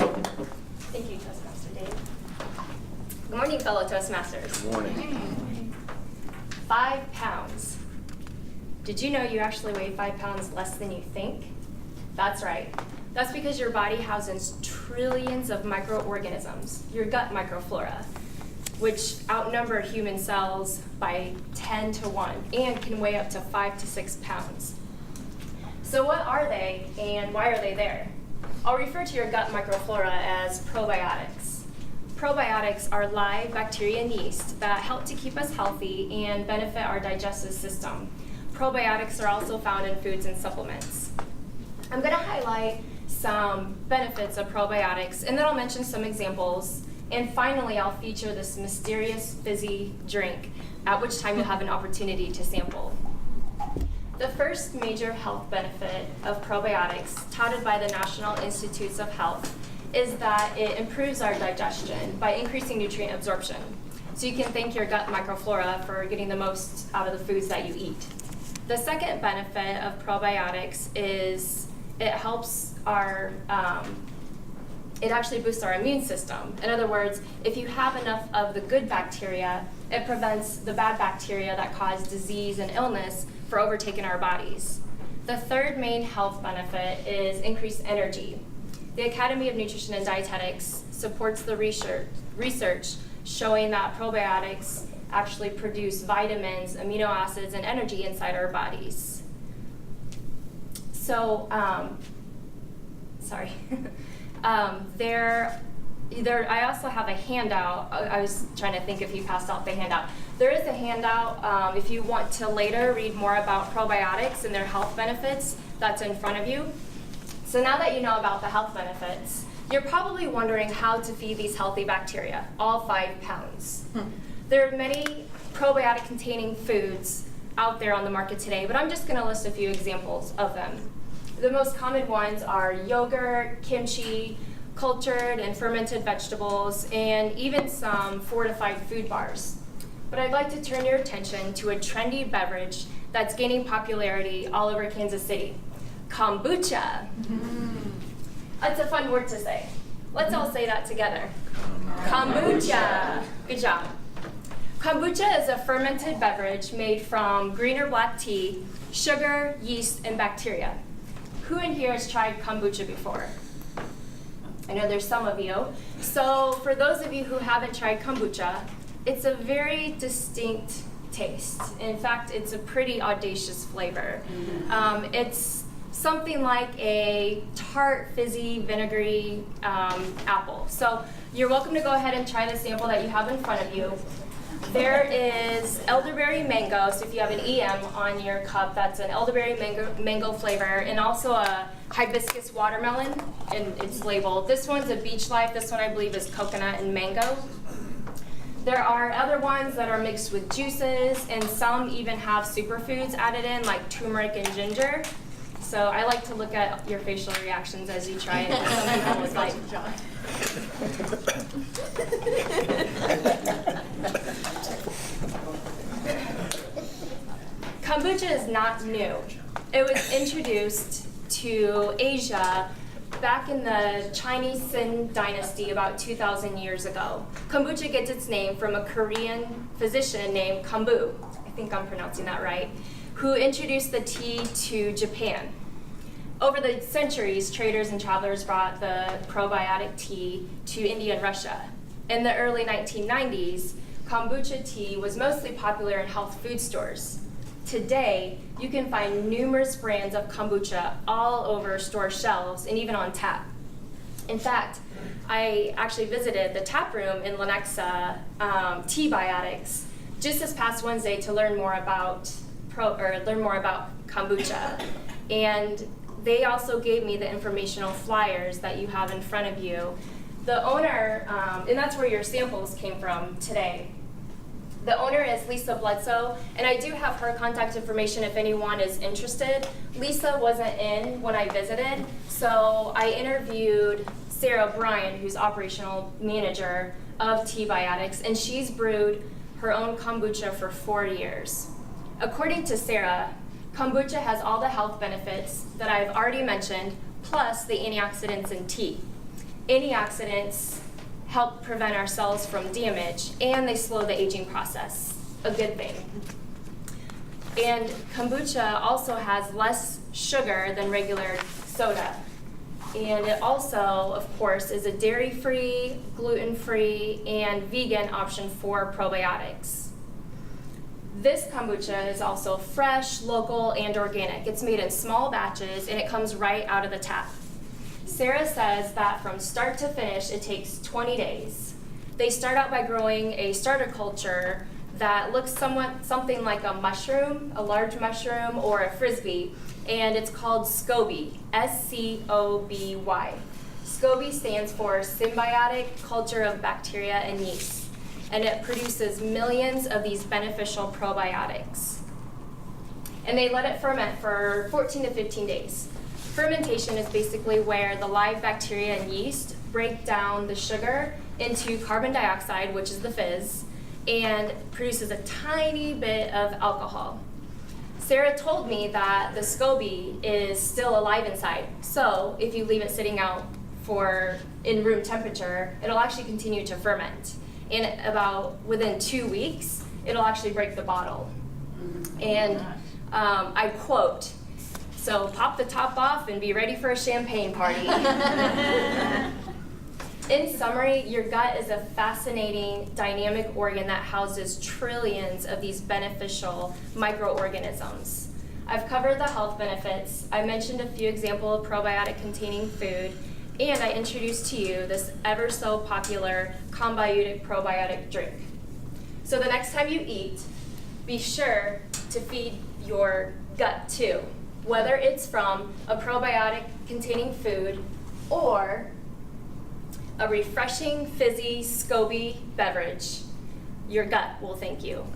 Thank you, Toastmaster Dave. Good morning, fellow Toastmasters. Good morning. 5 pounds. Did you know you actually weigh 5 pounds less than you think? That's right. That's because your body houses trillions of microorganisms, your gut microflora, which outnumber human cells by 10 to 1 and can weigh up to 5 to 6 pounds. So what are they and why are they there? I'll refer to your gut microflora as probiotics. Probiotics are live bacteria and yeast that help to keep us healthy and benefit our digestive system. Probiotics are also found in foods and supplements. I'm going to highlight some benefits of probiotics, and then I'll mention some examples. And finally, I'll feature this mysterious fizzy drink, at which time you'll have an opportunity to sample. The first major health benefit of probiotics, touted by the National Institutes of Health, is that it improves our digestion by increasing nutrient absorption. So you can thank your gut microflora for getting the most out of the foods that you eat. The second benefit of probiotics is it helps it actually boosts our immune system. In other words, if you have enough of the good bacteria, it prevents the bad bacteria that cause disease and illness from overtaking our bodies. The third main health benefit is increased energy. The Academy of Nutrition and Dietetics supports the research showing that probiotics actually produce vitamins, amino acids, and energy inside our bodies. So, I also have a handout. I was trying to think if you passed out the handout. There is a handout if you want to later read more about probiotics and their health benefits. That's in front of you. So now that you know about the health benefits, you're probably wondering how to feed these healthy bacteria, all 5 pounds. There are many probiotic-containing foods out there on the market today, but I'm just going to list a few examples of them. The most common ones are yogurt, kimchi, cultured and fermented vegetables, and even some fortified food bars. But I'd like to turn your attention to a trendy beverage that's gaining popularity all over Kansas City. Kombucha. That's a fun word to say. Let's all say that together. Kombucha. Good job. Kombucha is a fermented beverage made from green or black tea, sugar, yeast, and bacteria. Who in here has tried kombucha before? I know there's some of you. So for those of you who haven't tried kombucha, it's a very distinct taste. In fact, it's a pretty audacious flavor. It's something like a tart, fizzy, vinegary apple. So you're welcome to go ahead and try the sample that you have in front of you. There is elderberry mango, so if you have an EM on your cup, that's an elderberry mango flavor, and also a hibiscus watermelon, and it's labeled. This one's a beach life. This one I believe is coconut and mango. There are other ones that are mixed with juices, and some even have superfoods added in, like turmeric and ginger. So I like to look at your facial reactions as you try it. Some people was like, kombucha is not new. It was introduced to Asia back in the Chinese Sing dynasty about 2,000 years ago. Kombucha gets its name from a Korean physician named Kombu, I think I'm pronouncing that right, who introduced the tea to Japan. Over the centuries, traders and travelers brought the probiotic tea to India and Russia. In the early 1990s, kombucha tea was mostly popular in health food stores. Today, you can find numerous brands of kombucha all over store shelves and even on tap. In fact, I actually visited the tap room in Lenexa Tea Biotics just this past Wednesday to learn more about kombucha. And they also gave me the informational flyers that you have in front of you. The owner, and that's where your samples came from today. The owner is Lisa Bledsoe, and I do have her contact information if anyone is interested. Lisa wasn't in when I visited, so I interviewed Sarah Bryan, who's operational manager of Tea Biotics, and she's brewed her own kombucha for 4 years. According to Sarah, kombucha has all the health benefits that I've already mentioned, plus the antioxidants in tea. Antioxidants help prevent our cells from damage, and they slow the aging process. A good thing. And kombucha also has less sugar than regular soda. And it also, of course, is a dairy-free, gluten-free, and vegan option for probiotics. This kombucha is also fresh, local, and organic. It's made in small batches, and it comes right out of the tap. Sarah says that from start to finish, it takes 20 days. They start out by growing a starter culture that looks something like a mushroom, a large mushroom, or a frisbee, and it's called SCOBY, S-C-O-B-Y. SCOBY stands for Symbiotic Culture of Bacteria and Yeast, and it produces millions of these beneficial probiotics. And they let it ferment for 14 to 15 days. Fermentation is basically where the live bacteria and yeast break down the sugar into carbon dioxide, which is the fizz, and produces a tiny bit of alcohol. Sarah told me that the SCOBY is still alive inside, so if you leave it sitting out in room temperature, it'll actually continue to ferment. And within 2 weeks, it'll actually break the bottle. And I quote, "So pop the top off and be ready for a champagne party." In summary, your gut is a fascinating, dynamic organ that houses trillions of these beneficial microorganisms. I've covered the health benefits, I mentioned a few examples of probiotic-containing food, and I introduced to you this ever so popular Combiutic probiotic drink. So the next time you eat, be sure to feed your gut too, whether it's from a probiotic-containing food or a refreshing, fizzy, SCOBY beverage. Your gut will thank you.